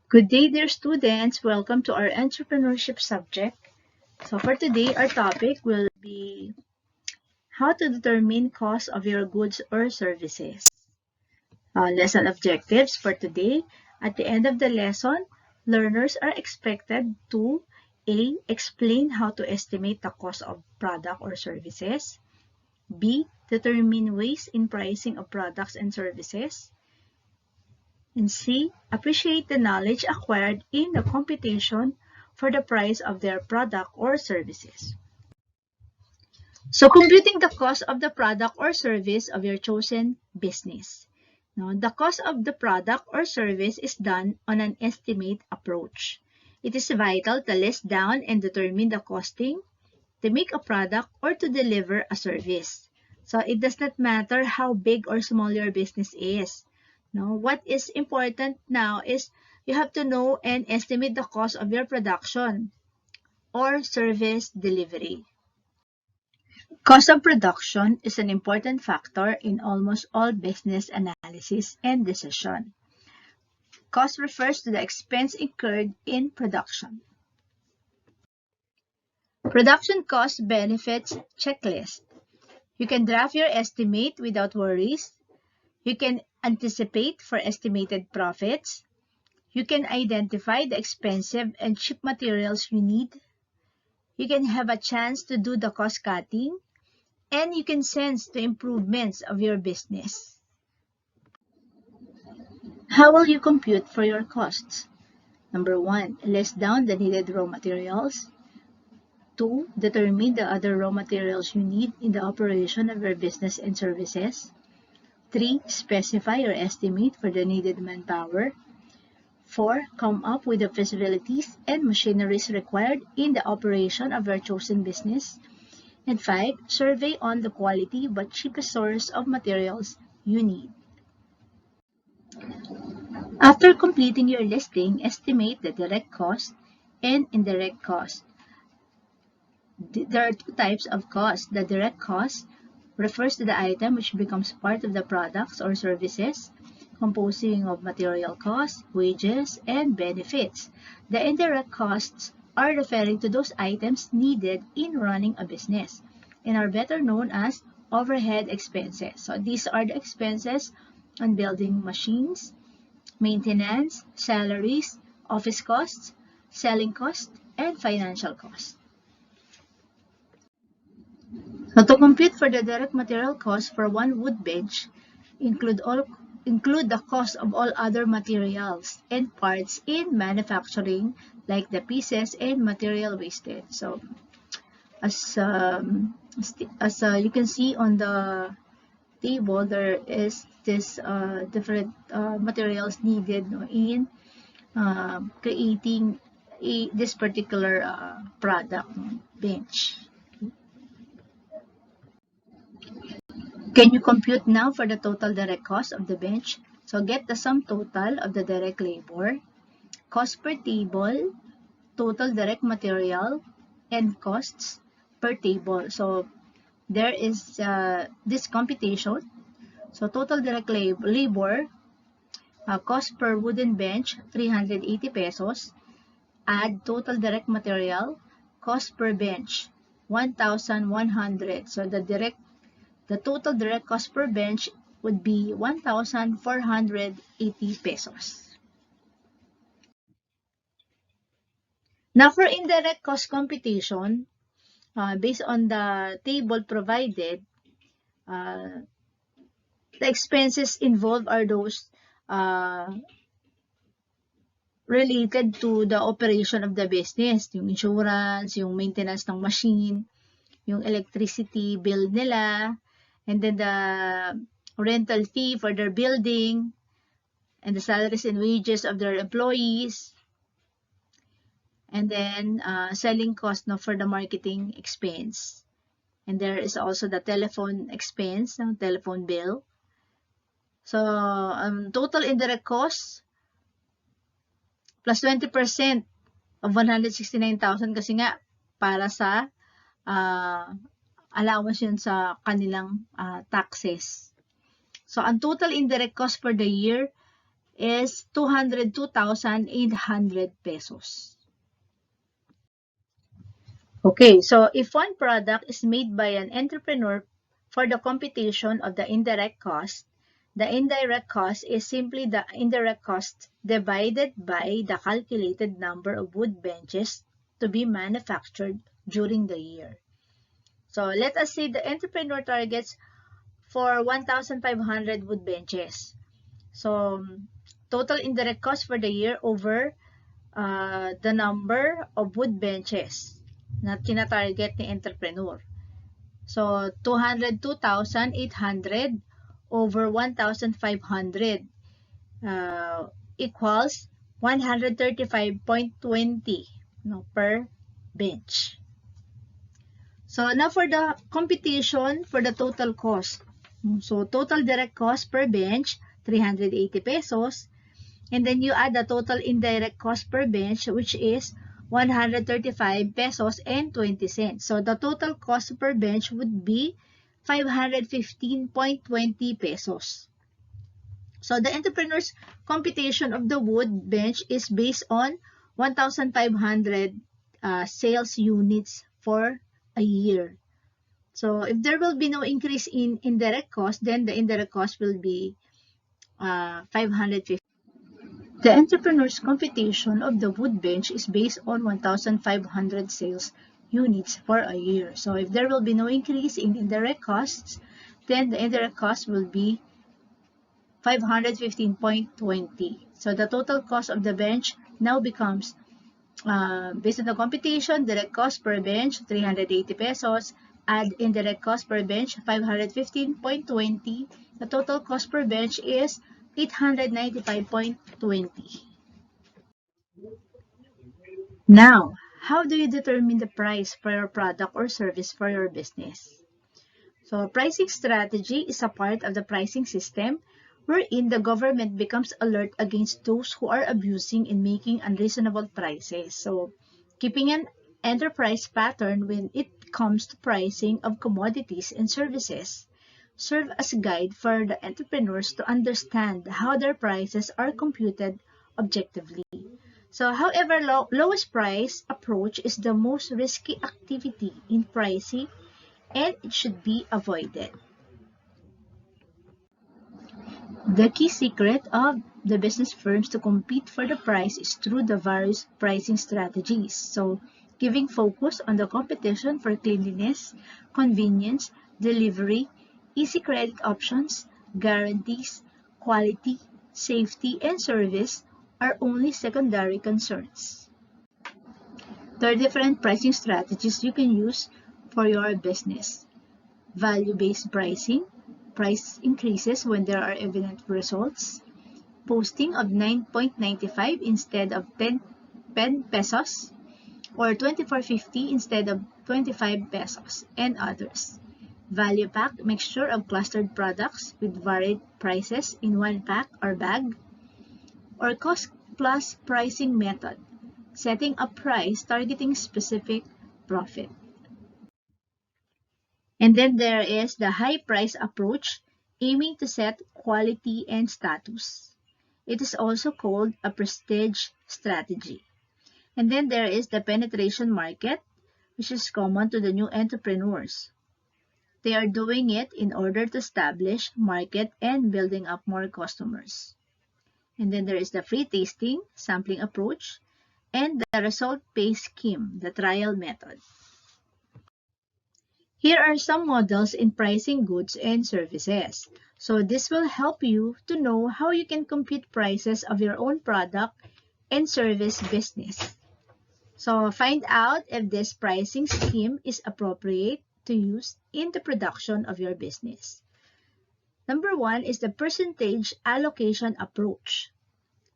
Good day, dear students. Welcome to our entrepreneurship subject. So for today, our topic will be how to determine cost of your goods or services. Lesson objectives for today. At the end of the lesson, learners are expected to A. Explain how to estimate the cost of product or services. B. Determine ways in pricing of products and services. And C. Appreciate the knowledge acquired in the computation for the price of their product or services. So, computing the cost of the product or service of your chosen business. Now, the cost of the product or service is done on an estimate approach. It is vital to list down and determine the costing to make a product or to deliver a service. So, it does not matter how big or small your business is. No, what is important now is you have to know and estimate the cost of your production or service delivery. Cost of production is an important factor in almost all business analysis and decision. Cost refers to the expense incurred in production. Production cost benefits checklist. You can draft your estimate without worries. You can anticipate for estimated profits. You can identify the expensive and cheap materials you need. You can have a chance to do the cost cutting. And you can sense the improvements of your business. How will you compute for your costs? Number 1, list down the needed raw materials. 2, determine the other raw materials you need in the operation of your business and services. 3, specify your estimate for the needed manpower. 4, come up with the facilities and machineries required in the operation of your chosen business. And 5, survey on the quality but cheapest source of materials you need. After completing your listing, estimate the direct cost and indirect cost. There are two types of cost. The direct cost refers to the item which becomes part of the products or services, composing of material costs, wages, and benefits. The indirect costs are referring to those items needed in running a business and are better known as overhead expenses. So these are the expenses on building machines, maintenance, salaries, office costs, selling costs, and financial costs. So to compute for the direct material cost for one wood bench, include the cost of all other materials and parts in manufacturing, like the pieces and material wasted. So as you can see on the table, there is this different materials needed in creating this particular product bench. Can you compute now for the total direct cost of the bench? So get the sum total of the direct labor, cost per table, total direct material, and costs per table. So there is this computation. So total direct labor, cost per wooden bench, 380 pesos. Add total direct material, cost per bench, 1,100. So the total direct cost per bench would be 1,480 pesos. Now for indirect cost computation, based on the table provided, the expenses involved are those related to the operation of the business, yung insurance, yung maintenance ng machine, yung electricity bill nila, and then the rental fee for their building, and the salaries and wages of their employees, and then selling cost for the marketing expense. And there is also the telephone expense, telephone bill. So total indirect costs plus 20% of 169,000 kasi nga para sa allowance yun sa kanilang taxes. So ang total indirect cost for the year is 202,800 pesos. Okay, so if one product is made by an entrepreneur for the computation of the indirect cost, the indirect cost is simply the indirect cost divided by the calculated number of wood benches to be manufactured during the year. So let us say the entrepreneur targets for 1,500 wood benches. So total indirect cost for the year over the number of wood benches na tina-target ni entrepreneur. So 202,800 over 1,500 equals 135.20 per bench. So now for the computation for the total cost. So total direct cost per bench, 380 pesos. And then you add the total indirect cost per bench, which is 135 pesos and 20 cents. So the total cost per bench would be 515.20 pesos. So the entrepreneur's computation of the wood bench is based on 1,500 sales units for a year. So if there will be no increase in indirect cost, then the indirect cost will be 550. The entrepreneur's computation of the wood bench is based on 1,500 sales units for a year. So if there will be no increase in indirect costs, then the indirect cost will be 515.20. So the total cost of the bench now becomes, based on the computation, direct cost per bench, 380 pesos, add indirect cost per bench, 515.20. The total cost per bench is 895.20. Now, how do you determine the price for your product or service for your business? So, pricing strategy is a part of the pricing system wherein the government becomes alert against those who are abusing and making unreasonable prices. So, keeping an enterprise pattern when it comes to pricing of commodities and services serve as a guide for the entrepreneurs to understand how their prices are computed objectively. So, however, lowest price approach is the most risky activity in pricing and it should be avoided. The key secret of the business firms to compete for the price is through the various pricing strategies. So, giving focus on the competition for cleanliness, convenience, delivery, easy credit options, guarantees, quality, safety, and service are only secondary concerns. There are different pricing strategies you can use for your business. Value-based pricing, price increases when there are evident results, posting of 9.95 instead of 10 pesos, or 24.50 instead of 25 pesos, and others. Value pack, mixture of clustered products with varied prices in one pack or bag, or cost plus pricing method, setting a price targeting specific profit. And then there is the high price approach, aiming to set quality and status. It is also called a prestige strategy. And then there is the penetration market, which is common to the new entrepreneurs. They are doing it in order to establish market and building up more customers. And then there is the free tasting, sampling approach, and the result-based scheme, the trial method. Here are some models in pricing goods and services. So this will help you to know how you can compute prices of your own product and service business. So find out if this pricing scheme is appropriate to use in the production of your business. Number 1 is the percentage allocation approach.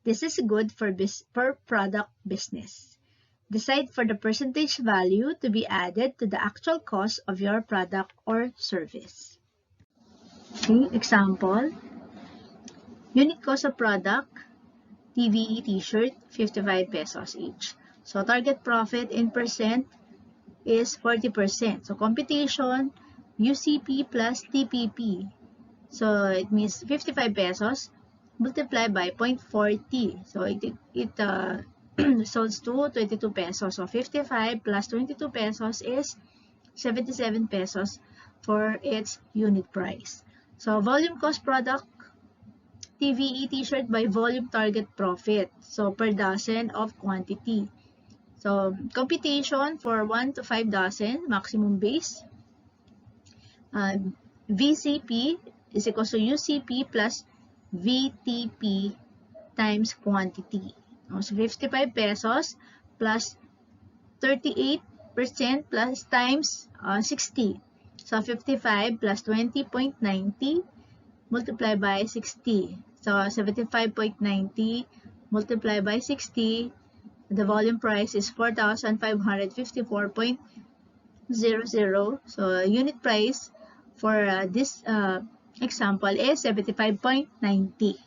This is good for per product business. Decide for the percentage value to be added to the actual cost of your product or service. Okay, example, unit cost of product, TVE t-shirt, 55 pesos each. So target profit in percent is 40%. So computation, UCP plus TPP. So it means 55 pesos multiplied by 0.40. So it results to 22 pesos. So 55 plus 22 pesos is 77 pesos for its unit price. So volume cost product, TVE t-shirt by volume target profit. So per dozen of quantity. So computation for 1 to 5 dozen, maximum base. VCP is equals to UCP plus VTP times quantity. So 55 pesos plus 38% plus times 60. So 55 plus 20.90 multiplied by 60. So 75.90 multiplied by 60. The volume price is 4,554.00. So unit price for this example is 75.90.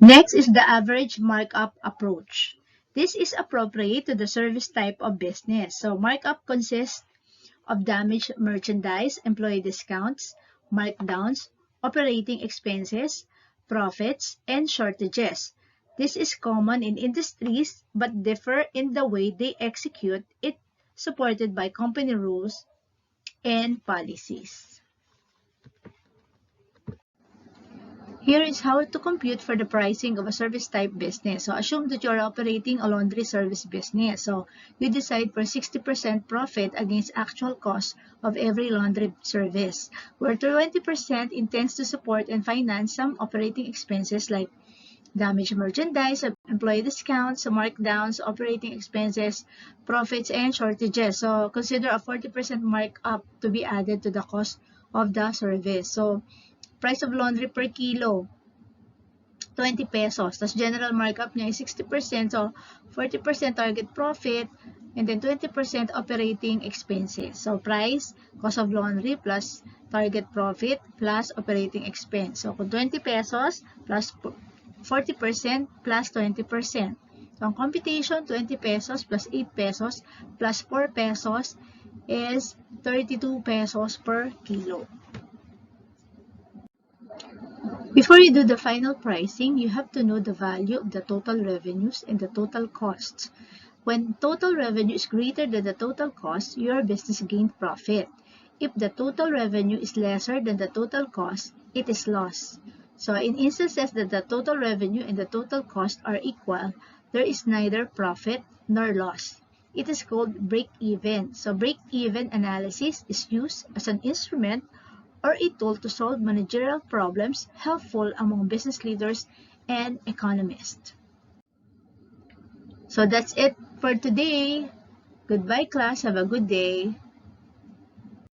Next is the average markup approach. This is appropriate to the service type of business. So markup consists of damaged merchandise, employee discounts, markdowns, operating expenses, profits, and shortages. This is common in industries but differ in the way they execute it, supported by company rules and policies. Here is how to compute for the pricing of a service type business. So assume that you are operating a laundry service business. So you decide for 60% profit against actual cost of every laundry service, where 20% intends to support and finance some operating expenses like damaged merchandise, employee discounts, markdowns, operating expenses, profits, and shortages. So consider a 40% markup to be added to the cost of the service. So price of laundry per kilo, 20 pesos. Tapos general markup niya is 60%. So 40% target profit and then 20% operating expenses. So price, cost of laundry plus target profit plus operating expense. So kung 20 pesos plus 40% plus 20%. So ang computation, 20 pesos plus 8 pesos plus 4 pesos is 32 pesos per kilo. Before you do the final pricing, you have to know the value of the total revenues and the total costs. When total revenue is greater than the total cost, your business gained profit. If the total revenue is lesser than the total cost, it is loss. So in instances that the total revenue and the total cost are equal, there is neither profit nor loss. It is called break-even. So break-even analysis is used as an instrument or a tool to solve managerial problems helpful among business leaders and economists. So that's it for today. Goodbye, class. Have a good day.